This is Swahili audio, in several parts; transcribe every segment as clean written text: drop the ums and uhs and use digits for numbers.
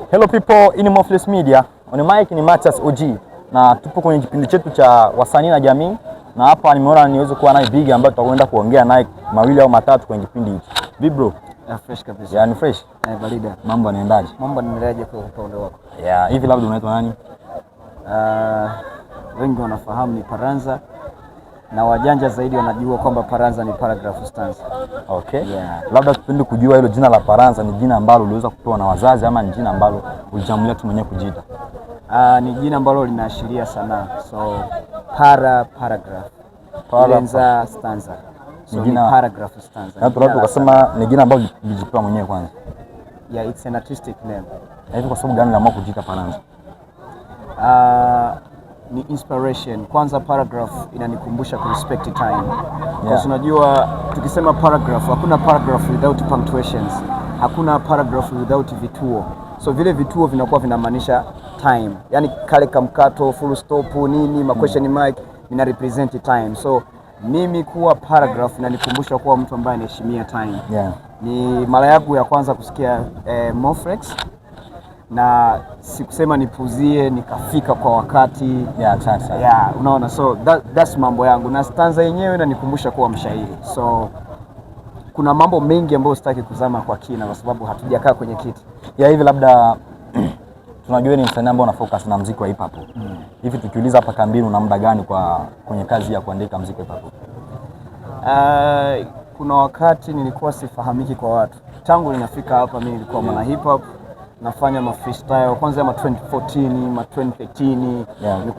Hello people, in Mofless Media. On mic ni Mathias OG na tupo kwenye kipindi chetu cha wasanii na jamii, na hapa nimeona niweze kuwa naye Big ambaye tutakwenda kuongea naye mawili au matatu kwenye kipindi hiki. Vipi bro? Fresh kabisa. Yani fresh? Barida. Mambo yanaendaje? Mambo yanaendaje kwa upande wako? Hivi labda unaitwa nani? Wengi wanafahamu ni Paranza, na wajanja zaidi wanajua kwamba Paranza ni paragraph stanza. Okay. Labda tupende kujua hilo jina la Paranza ni jina ambalo uliweza kupewa na wazazi ama ni jina ambalo ulijamulia tu mwenyewe kujiita? Ni jina ambalo linaashiria sanaa. So paragraph. Paranza stanza. So ni paragraph stanza. Na tunataka tukasema ni jina ambalo ulijipewa mwenyewe kwanza. Yeah, it's an artistic name. Hivi kwa sababu gani uliamua kujiita Paranza? Ni inspiration. Kwanza paragraph inanikumbusha ku respect time. Kwa unajua tukisema paragraph, hakuna paragraph without punctuations. Hakuna paragraph without vituo. So vile vituo vinakuwa vinamaanisha time. Yaani kale kamkato, full stop, nini, ma question mark ina represent time. So mimi kuwa paragraph inanikumbusha kuwa mtu ambaye anaheshimia time. Ni mara yangu ya kwanza kusikia Moflex, na sikusema nipuzie, nikafika kwa wakati. Unaona, so that's mambo yangu, na stanza yenyewe inanikumbusha kuwa mshairi. So kuna mambo mengi ambayo sitaki kuzama kwa kina kwa sababu hatujakaa kwenye kiti. Hivi labda tunajua ni msanii ambao una focus na muziki wa hip hop. Hivi tukiuliza hapa kambini una muda gani kwenye kazi ya kuandika muziki wa hip hop? Kuna wakati nilikuwa sifahamiki kwa watu. Tangu ninafika hapa mimi nilikuwa mwana hip hop, nafanya ma freestyle kwanza ma 2014, ma 2013.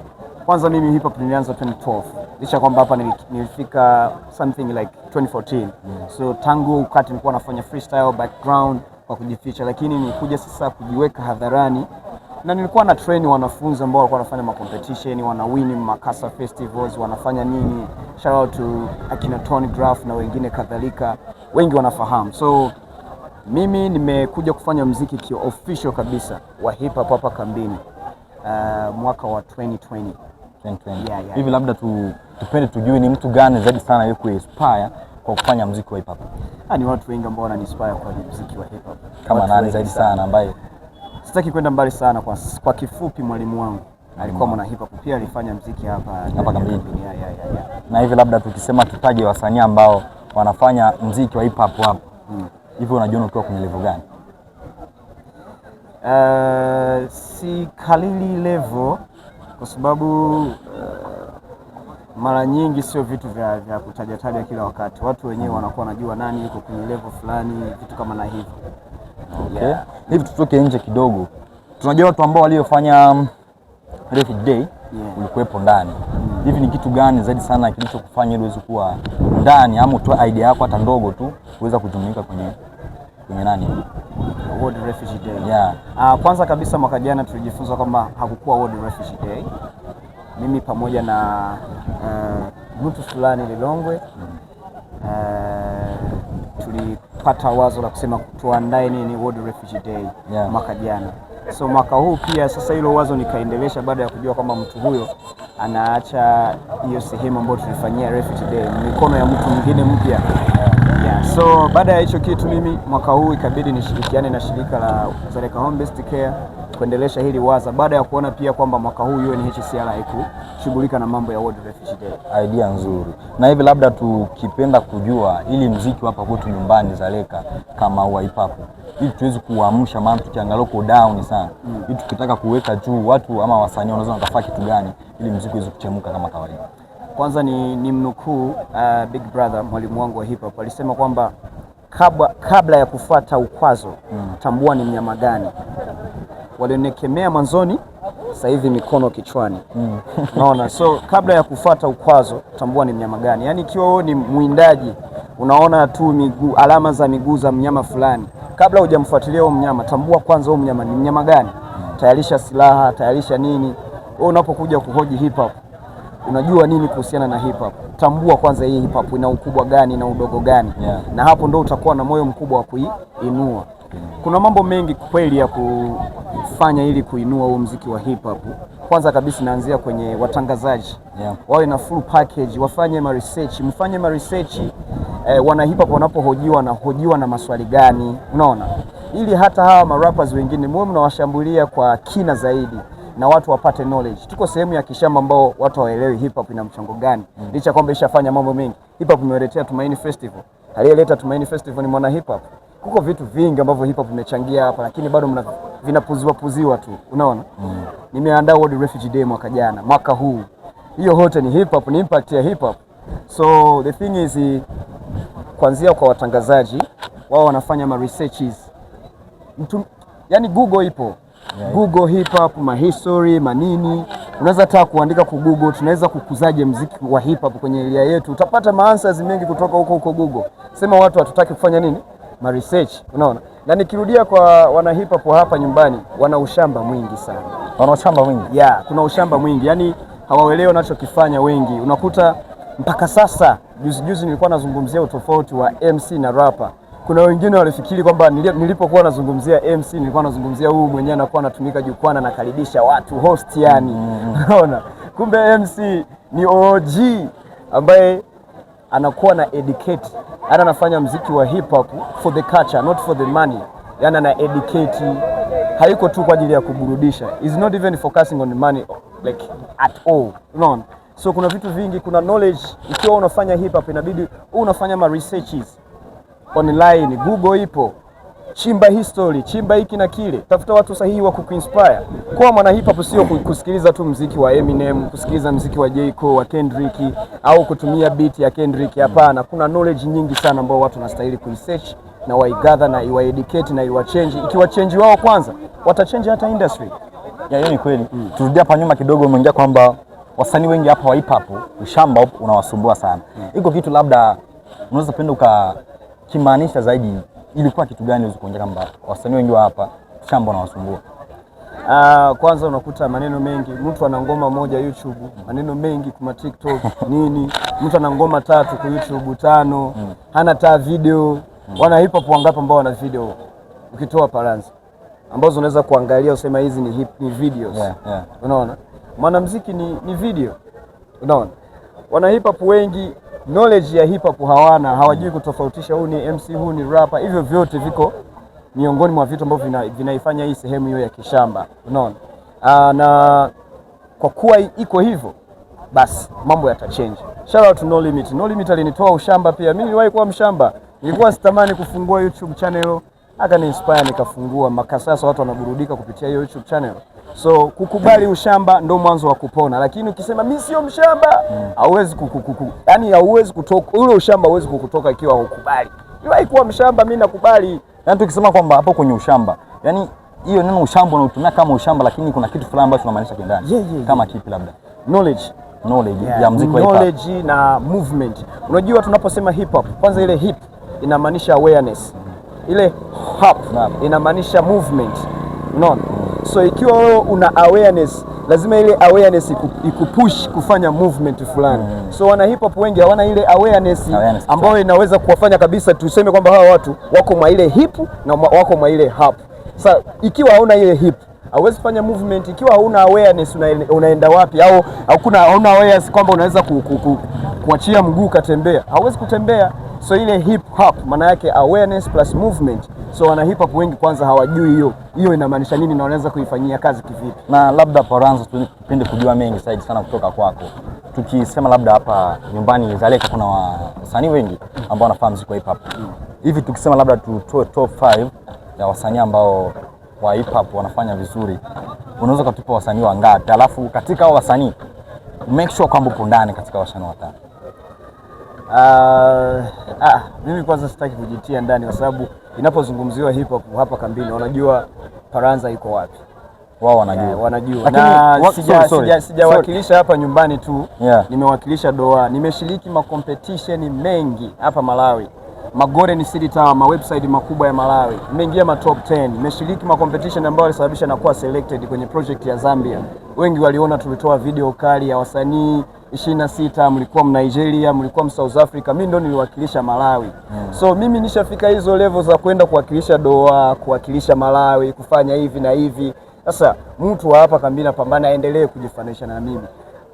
Kwanza mimi hip hop nilianza 2012. Licha kwamba hapa nilifika something like 2014. So tangu wakati nilikuwa nafanya freestyle background kwa kujificha, lakini nilikuja sasa kujiweka hadharani, na nilikuwa na train wanafunzi ambao walikuwa wanafanya ma competition, wana win Makasa festivals, wanafanya nini. Shout out to akina Tony Graph na wengine kadhalika, wengi wanafahamu. So mimi nimekuja kufanya muziki ki-official kabisa wa hip hop hapa kambini mwaka wa 2020. Hivi labda tupende tujue ni mtu gani zaidi sana yuko kuinspire kwa kufanya muziki wa hip hop? Ni watu wengi ambao wananiinspire kwa muziki wa hip hop. Kama nani zaidi sana ambaye? Sitaki kwenda mbali sana, kwa kifupi mwalimu wangu alikuwa mwana hip hop pia, alifanya muziki hapa kambini. Na hivi labda tukisema tutaje wasanii ambao wanafanya muziki wa hip hop hapa, hivi unajiona ukiwa kwenye level gani? Si kalili level kwa sababu mara nyingi sio vitu vya kutaja kila wakati. Watu wenyewe wanakuwa wanajua nani yuko kwenye level fulani, vitu kama na hivyo. Hivi tutoke nje kidogo. Tunajua watu ambao waliofanya Refugee Day, ulikuwepo ndani. Hivi ni kitu gani zaidi sana kilichokufanya ili uweze kuwa ndani ama utoe idea yako hata ndogo tu uweza kujumuika kwenye nani? World Refugee Day. Kwanza kabisa mwaka jana tulijifunza kwamba hakukuwa World Refugee Day. Mimi pamoja na mtu fulani Lilongwe tulipata wazo la kusema tuandae nini World Refugee Day mwaka jana. So mwaka huu pia sasa hilo wazo nikaendelesha baada ya kujua kwamba mtu huyo anaacha hiyo sehemu ambayo tulifanyia Refugee Day mikono ya mtu mwingine mpya. So baada ya hicho kitu mimi mwaka huu ikabidi nishirikiane na shirika la Zareka Home Based Care kuendelesha hili waza, baada ya kuona pia kwamba mwaka huu UNHCR haikushughulika na mambo ya World Refugee Day. Idea nzuri. Na hivi labda tukipenda kujua ili muziki hapa kwetu nyumbani Zareka kama wa hip hop, ili tuweze kuamsha, maana tukiangalia uko down sana. Ili tukitaka kuweka juu watu ama wasanii wanaweza wakafanya kitu gani ili muziki uweze kuchemuka kama kawaida? Kwanza ni mnukuu Big Brother, mwalimu wangu wa hip hop, alisema kwamba kabla ya kufuata ukwazo tambua ni mnyama gani. Walionekemea mwanzoni, sasa hivi mikono kichwani. Unaona, so kabla ya kufuata ukwazo tambua ni mnyama gani. Yaani ikiwa wewe ni mwindaji unaona tu miguu, alama za miguu za mnyama fulani, kabla hujamfuatilia huyo mnyama tambua kwanza huyo mnyama ni mnyama gani. Tayarisha silaha, tayarisha nini. Wewe unapokuja kuhoji hip hop, unajua nini kuhusiana na hip hop? Tambua kwanza hii hip hop ina ukubwa gani na udogo gani. Na hapo ndo utakuwa na moyo mkubwa wa kuinua. Kuna mambo mengi kweli ya kufanya ili kuinua huu muziki wa hip hop. Kwanza kabisa naanzia kwenye watangazaji. Wawe na full package, wafanye research, mfanye research wana hip hop wanapohojiwa na maswali gani, unaona? ili hata hawa marappers wengine muwe mnawashambulia kwa kina zaidi na watu wapate knowledge. Tuko sehemu ya kishamba ambao watu hawaelewi hip hop ina mchango gani. Licha kwamba ishafanya mambo mengi. Hip hop imewaletea Tumaini Festival. Aliyeleta Tumaini Festival ni mwana hip hop. Kuko vitu vingi ambavyo hip hop imechangia hapa, lakini bado vinapuziwa tu. Unaona? Nimeandaa World Refugee Day mwaka jana, mwaka huu. Hiyo hote ni hip hop, ni impact ya hip hop. So the thing is, kuanzia kwa watangazaji, wao wanafanya ma researches. Yani Google ipo. Yeah. Google hip hop, ma history, manini. Unaweza hata kuandika ku Google, tunaweza kukuzaje muziki wa hip hop kwenye area yetu. Utapata answers mengi kutoka huko Google. Sema watu hatutaki kufanya nini? Ma research, unaona? Na nikirudia kwa wana hip hop hapa nyumbani, wana ushamba mwingi sana. Wana ushamba mwingi? Yeah, kuna ushamba mwingi. Yani hawaelewi wanachokifanya wengi. Unakuta mpaka sasa, juzi nilikuwa nazungumzia utofauti wa MC na rapper. Kuna wengine walifikiri kwamba nilipokuwa nazungumzia MC nilikuwa nazungumzia huyu mwenyewe anakuwa anatumika jukwani na karibisha watu host yani. Unaona? Kumbe MC ni OG ambaye anakuwa na educate. Anafanya muziki wa hip hop for the culture, not for the money. Yani ana educate, haiko tu kwa ajili ya kuburudisha. Is not even focusing on the money like at all. Unaona? So kuna vitu vingi, kuna knowledge. Ikiwa unafanya hip hop inabidi unafanya ma researches online. Google ipo, chimba history, chimba hiki na kile, tafuta watu sahihi wa kukuinspire. Kwa mwana hip hop sio kusikiliza tu muziki wa Eminem, kusikiliza muziki wa J. Cole, wa Kendrick au kutumia beat ya Kendrick. Hapana, kuna knowledge nyingi sana ambao watu wanastahili kuresearch na waigather na iwaeducate na iwachange. Ikiwa change wao kwanza, watachange hata industry. Ya, hiyo ni kweli. Turudi hapa nyuma kidogo, umeongea kwamba wasanii wengi hapa wa hip hop ushamba unawasumbua sana. Iko kitu labda unaweza penda ukimaanisha zaidi, ilikuwa kitu gani unaweza kuongea kwamba wasanii wengi wa hapa ushamba unawasumbua? Kwanza unakuta maneno mengi, mtu ana ngoma moja YouTube, maneno mengi kwa TikTok nini, mtu ana ngoma 3 kwa YouTube 5, hana ta video. Wana hip hop wangapi ambao wana video ukitoa Paranza ambazo unaweza kuangalia usema hizi ni videos. Yeah. Unaona? Mwanamuziki ni video. Unaona? Wana hip hop wengi knowledge ya hip hop hawana, hawajui kutofautisha huu ni MC, huu ni rapper. Hivyo vyote viko miongoni mwa vitu ambavyo vinaifanya hii sehemu hiyo ya kishamba. Unaona? Na kwa kuwa iko hivyo, basi mambo yatachange. Shout out to No Limit. No Limit alinitoa ushamba pia. Mimi niliwahi kuwa mshamba. Nilikuwa sitamani kufungua YouTube channel, akani inspire nikafungua. Mpaka sasa watu wanaburudika kupitia hiyo YouTube channel. So kukubali ushamba ndo mwanzo wa kupona, lakini ukisema mimi sio mshamba, hauwezi yani hauwezi kutoka ule ushamba, hauwezi kukutoka ikiwa hukubali. Niwahi kuwa mshamba, mimi nakubali. Yani tukisema kwamba hapo kwenye ushamba, yani hiyo neno ushamba unatumia kama ushamba, lakini kuna kitu fulani ambacho tunamaanisha kindani. Kama kipi labda? Knowledge ya muziki wa hip hop. Knowledge na movement. Unajua tunaposema hip hop, kwanza ile hip inamaanisha awareness. Ile hop inamaanisha movement. Unaona? So ikiwa wewe una awareness, lazima ile awareness ikupush kufanya movement fulani. So wana hip hop wengi hawana ile awareness ambayo inaweza kuwafanya kabisa tuseme kwamba hawa watu wako mwa ile hip na wako mwa ile hop. Sasa ikiwa hauna ile hip, hauwezi kufanya movement. Ikiwa hauna awareness, unaenda wapi? Au hauna awareness kwamba unaweza kuachia mguu katembea, hauwezi kutembea. So ile hip hop maana yake awareness plus movement. So wana hip hop wengi kwanza hawajui hiyo inamaanisha nini na wanaweza kuifanyia kazi kivipi. Na labda Paranza, tupende kujua mengi zaidi sana kutoka kwako. Tukisema labda hapa nyumbani Zaleka kuna wasanii wengi ambao wanafahamu muziki wa hip hop. Hivi tukisema labda tutoe top 5 ya wasanii ambao wa hip hop wanafanya vizuri, unaweza kutupa wasanii wangapi? Alafu katika hao wasanii make sure kwamba upo ndani katika wasanii watano. Mimi kwanza sitaki kujitia ndani kwa sababu inapozungumziwa hip hop hapa kambini wanajua Paranza iko wapi. Wao wanajua. Na sijawakilisha hapa nyumbani tu. Nimewakilisha Doha. Nimeshiriki ma competition mengi hapa Malawi. Magore ni City Tower, ma website makubwa ya Malawi. Nimeingia ma top 10. Nimeshiriki ma competition ambayo yalisababisha na kuwa selected kwenye project ya Zambia. Wengi waliona tulitoa video kali ya wasanii 26, mlikuwa Nigeria, mlikuwa South Africa, mimi ndo niliwakilisha Malawi. So mimi nishafika hizo level za kwenda kuwakilisha Doha, kuwakilisha Malawi, kufanya hivi na hivi. Sasa mtu wa hapa kambini pambana aendelee kujifananisha na mimi.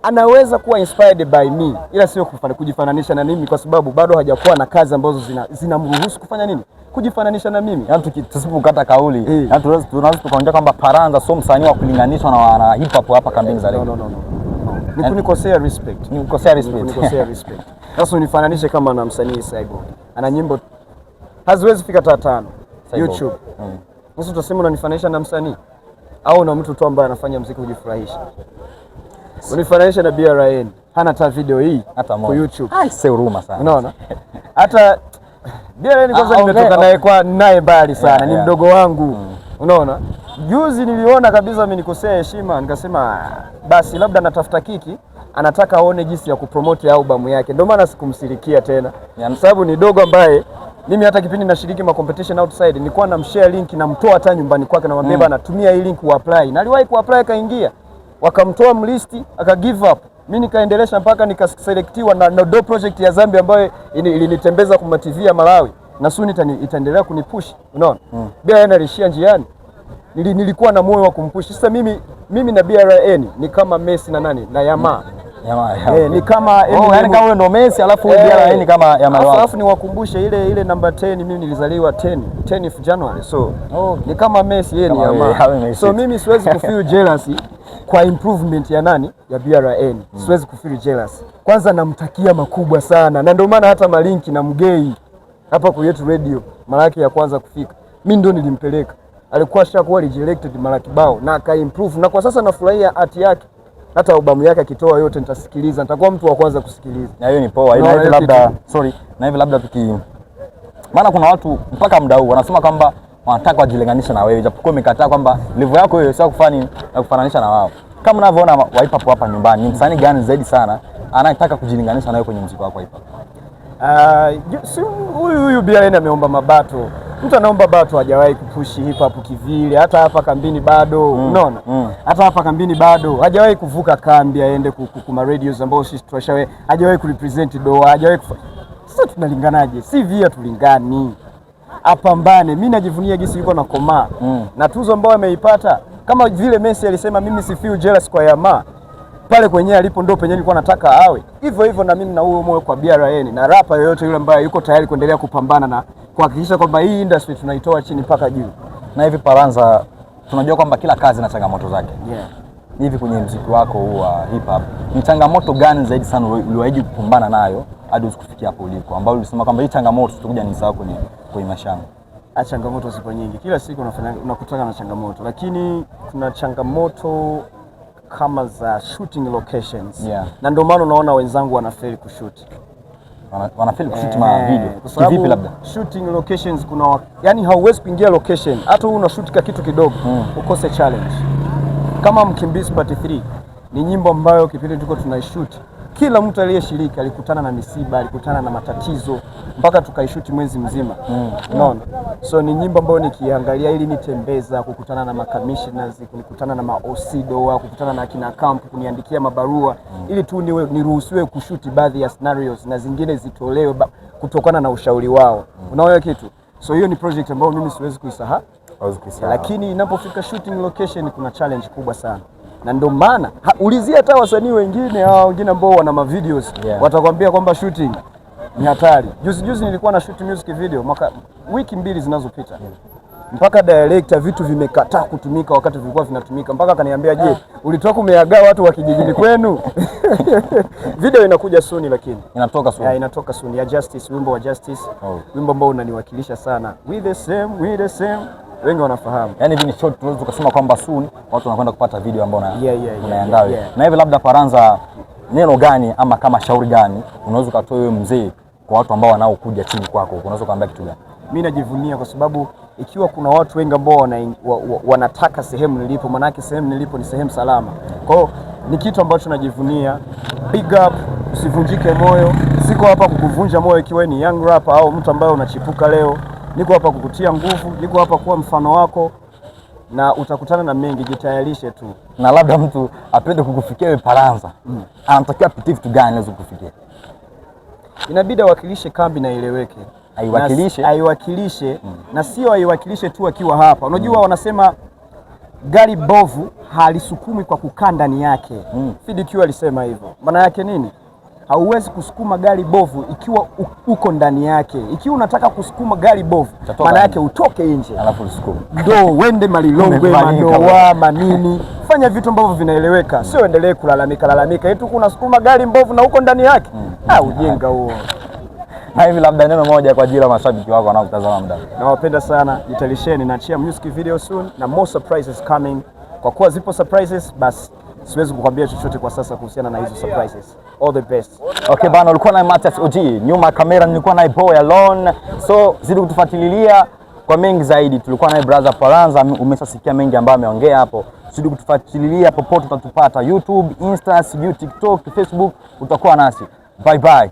Anaweza kuwa inspired by me, ila sio kujifananisha na mimi kwa sababu bado hajakuwa na kazi ambazo zinamruhusu kufanya nini? kujifananisha na mimi. Yaani tusipokata kauli, yaani tunaweza tukaongea kwamba Paranza sio msanii wa kulinganishwa na hip hop hapa kambini za leo. No. Ni kunikosea respect. Nikukosea respect. Kunikosea respect. Sasa unifananishe kama na msanii Cyborg. Ana nyimbo haziwezi fika hata 5 YouTube. Sasa utasema unanifananisha na msanii au na mtu tu ambaye anafanya muziki kujifurahisha? Unifananisha na BRN. Hana hata video hii hata kwa YouTube. Sio huruma sana. Unaona? Hata BRN kwanza nimetoka naye mbali sana. Ni mdogo wangu. Unaona? Juzi niliona kabisa mimi nikosea heshima, nikasema basi labda natafuta kiki, anataka aone jinsi ya kupromote albamu yake. Ndio maana sikumsirikia tena. Kwa sababu ni dogo ambaye mimi hata kipindi nashiriki ma competition outside nilikuwa namshare link na mtoa hata nyumbani kwake na mwambia bana tumia hii link uapply. Na aliwahi kuapply kaingia. Wakamtoa mlisti aka give up. Mimi nikaendelesha mpaka nikaselectiwa na do project ya Zambia ambayo ilinitembeza kwa TV ya Malawi. Na soon itaendelea kunipush. Unaona? BRN alishia njiani. Nilikuwa na moyo wa kumpush. Sasa mimi na BRN ni kama Messi na nani? Na Yamal. Ni kama yani kama wewe ndo Messi alafu BRN kama Yamal. Alafu niwakumbushe ile namba 10 mimi nilizaliwa 10 January. So ni kama Messi yeye ni Yamal. So mimi siwezi kufeel jealousy kwa improvement ya nani? Ya BRN. Siwezi kufeel jealousy. Kwanza namtakia makubwa sana. Na ndio maana hata malinki na mgei hapa kwa yetu radio mara yake ya kwanza kufika. Mimi ndo nilimpeleka. Alikuwa ashakuwa rejected mara kibao na akaimprove, na kwa sasa nafurahia art yake. Hata albamu yake akitoa yote nitasikiliza, nitakuwa mtu wa kwanza kusikiliza. Na hiyo ni poa. Na hivi labda na hivi labda maana kuna watu mpaka muda huu wanasema kwamba wanataka wajilinganisha na wewe, japokuwa umekataa kwamba level yako hiyo sio kufananisha na wao. Kama unavyoona wa hip hop hapa nyumbani, ni msanii gani zaidi sana anataka kujilinganisha na wewe kwenye muziki wako hip hop? Huyu BRN ameomba mabato. Mtu anaomba bato hajawahi kupushi hip hop kivile, hata hapa kambini bado, unaona? Hata hapa kambini bado hajawahi kuvuka kambi aende kuma radios ambao sisi tuwashawe, hajawahi kurepresent doa, hajawahi Sasa tunalinganaje? Si via tulingani. Apambane. Mimi najivunia gisi yuko na komaa. Na tuzo ambayo ameipata kama vile Messi alisema mimi si feel jealous kwa Yamal. Pale kwenye alipo ndo penye nilikuwa nataka awe. Hivyo na mimi na huo moyo kwa BRN na rapa yoyote yule ambaye yuko tayari kuendelea kupambana na kuhakikisha kwamba hii industry tunaitoa chini mpaka juu. Na hivi Paranza, tunajua kwamba kila kazi na changamoto zake. Hivi kwenye muziki wako huu wa hip hop, ni changamoto gani zaidi sana uliwahi kupambana nayo hadi usikufikia hapo uliko, ambao ulisema kwamba hii changamoto tutakuja ni sawa kwenye mashamba? Changamoto zipo nyingi. Kila siku unakutana na changamoto, lakini kuna changamoto kama za shooting locations. Na ndio maana unaona wenzangu wanafeli kushoot. Wanafeli kushoot ma video. Kivipi labda? Shooting locations yani hauwezi kuingia location hata una shoot ka kitu kidogo ukose challenge. Kama Mkimbizi Part 3 ni nyimbo ambayo kipindi tuko tunaishoot, kila mtu aliyeshiriki alikutana na misiba, alikutana na matatizo mpaka tukaishuti mwezi mzima. Unaona? So ni nyimbo ambayo nikiangalia ili nitembeza, kukutana na makamishioners, kukutana na maosido, kukutana na kina camp, kuniandikia mabarua ili tu niruhusiwe kushuti baadhi ya scenarios na zingine zitolewe kutokana na ushauri wao. Unaona kitu? So hiyo ni project ambayo mimi siwezi kuisahau. Lakini inapofika shooting location kuna challenge kubwa sana. Na ndio maana ulizia hata wasanii wengine ambao wana ma videos watakwambia kwamba shooting ni hatari. Juzi nilikuwa na shoot music video wiki 2 zinazopita. Mpaka director vitu vimekataa kutumika wakati vilikuwa vinatumika, mpaka akaniambia je, ulitoka umeagaa watu wa kijijini kwenu? Video inakuja soon, lakini inatoka soon. Inatoka soon ya Justice, wimbo wa Justice. Wimbo ambao unaniwakilisha sana. We the same. Wengi wanafahamu. Yaani hivi ni short tunaweza tukasema kwamba soon watu wanakwenda kupata video ambayo unaandaa. Na hivi labda Paranza, neno gani ama kama shauri gani unaweza ukatoa wewe mzee kwa watu ambao wanaokuja chini kwako? Unaweza kuambia kitu gani? Mimi najivunia kwa sababu ikiwa kuna watu wengi ambao wanataka sehemu nilipo, maana yake sehemu nilipo ni sehemu salama. Kwa hiyo ni kitu ambacho najivunia. Big up, usivunjike moyo. Siko hapa kukuvunja moyo ikiwa ni young rapper au mtu ambaye unachipuka leo. Niko hapa kukutia nguvu, niko hapa kuwa mfano wako na utakutana na mengi, jitayarishe tu. Na labda mtu apende kukufikia wewe Paranza, anatakiwa apitie vitu gani aweze kukufikia? Inabidi awakilishe kambi na ileweke. Aiwakilishe na sio aiwakilishe tu akiwa hapa. Unajua wanasema gari bovu halisukumi kwa kukaa ndani yake. FDQ alisema hivyo. Maana yake nini? hauwezi kusukuma gari bovu ikiwa uko ndani yake. Ikiwa unataka kusukuma gari bovu, maana yake utoke nje, alafu usukume, ndio uende Malilongwe, Mandoa, manini, fanya vitu ambavyo vinaeleweka, sio endelee kulalamika eti kuna sukuma gari mbovu na uko ndani yake. Ujinga huo. Na hivi labda neno moja kwa ajili ya mashabiki wako wanaotazama muda. Nawapenda sana, jitalisheni, naachia music video soon na more surprises coming. Kwa kuwa zipo surprises, basi siwezi kukwambia chochote kwa sasa kuhusiana na hizo surprises. All the best. Okay bana, ulikuwa na Mathias OG, nyuma kamera nilikuwa na Boy Alone. So zidi kutufuatilia kwa mengi zaidi. Tulikuwa na brother Paranza, umeshasikia mengi ambayo ameongea hapo. Zidi kutufuatilia popote utatupata, YouTube, Insta, TikTok, Facebook, utakuwa nasi. Bye bye.